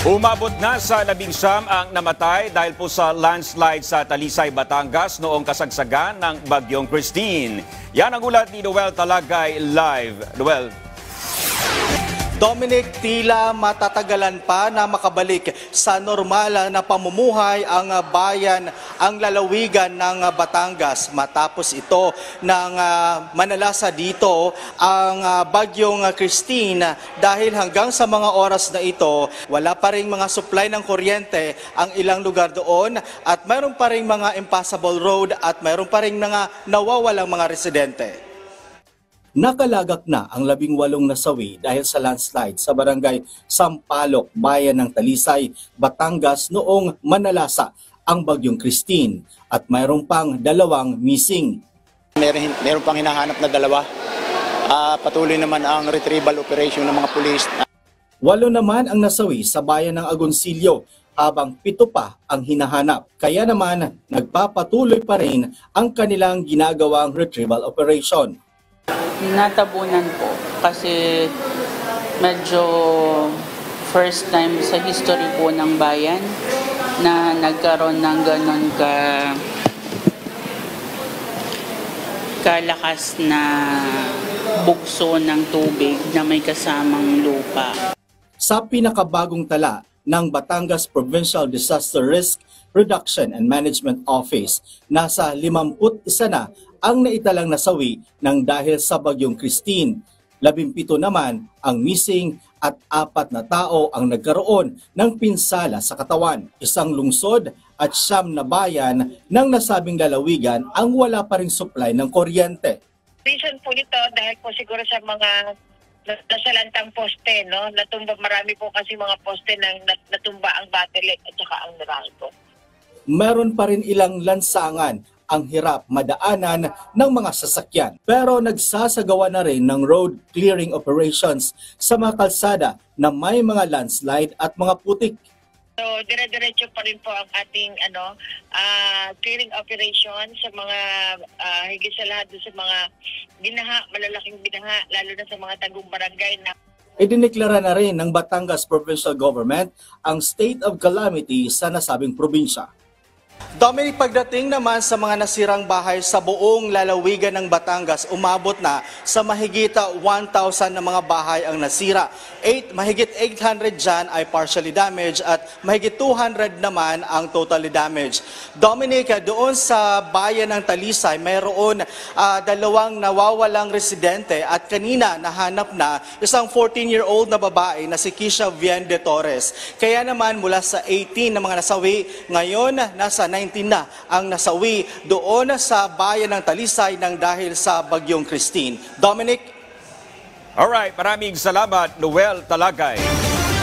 Umabot na sa 11 ang namatay dahil po sa landslide sa Talisay, Batangas noong kasagsagan ng Bagyong Christine. Yan ang ulat ni Noel Talagay live. Noel. Dominic, tila matatagalan pa na makabalik sa normal na pamumuhay ang bayan, ang lalawigan ng Batangas. Matapos ito ng manalasa dito ang Bagyong Christine dahil hanggang sa mga oras na ito, wala pa rin mga supply ng kuryente ang ilang lugar doon at mayroon pa rin mga impassable road at mayroon pa rin mga nawawalang mga residente. Nakalagak na ang 18 nasawi dahil sa landslide sa barangay Sampaloc, bayan ng Talisay, Batangas noong manalasa ang Bagyong Christine at mayroon pang 2 missing. Meron pang hinahanap na 2. Patuloy naman ang retrieval operation ng mga pulis. 8 naman ang nasawi sa bayan ng Agoncillo habang 7 pa ang hinahanap. Kaya naman nagpapatuloy pa rin ang kanilang ginagawang retrieval operation. Natabunan po kasi medyo first time sa history po ng bayan na nagkaroon ng ganon kalakas na bugso ng tubig na may kasamang lupa. Sa pinakabagong tala ng Batangas Provincial Disaster Risk Reduction and Management Office, nasa 51 na ang naitalang nasawi ng dahil sa Bagyong Christine. 17 naman ang missing at 4 na tao ang nagkaroon ng pinsala sa katawan. 1 lungsod at 9 na bayan ng nasabing lalawigan ang wala pa ring supply ng kuryente. Reason po nito dahil po siguro sa mga nasalantang poste, no? Natumba, marami po kasi mga poste nang natumba ang battery at saka ang Meralco. Meron pa rin ilang lansangan ang hirap madaanan ng mga sasakyan. Pero nagsasagawa na rin ng road clearing operations sa mga kalsada na may mga landslide at mga putik. So, dire-diretso pa rin po ang ating clearing operation sa mga higit sa lahat sa mga binaha, malalaking binaha, lalo na sa mga tagong barangay na Idineklara na rin ng Batangas Provincial Government ang state of calamity sa nasabing probinsya. Dominic, pagdating naman sa mga nasirang bahay sa buong lalawigan ng Batangas, umabot na sa mahigit 1,000 na mga bahay ang nasira. Mahigit 800 dyan ay partially damaged at mahigit 200 naman ang totally damaged. Dominic, doon sa bayan ng Talisay, mayroon 2 nawawalang residente at kanina nahanap na isang 14-year-old na babae na si Kisha Vien de Torres. Kaya naman mula sa 18 na mga nasawi, ngayon nasa 19 na ang nasawi doon sa bayan ng Talisay nang dahil sa Bagyong Christine. Dominic? Alright, maraming salamat, Noel Talagay.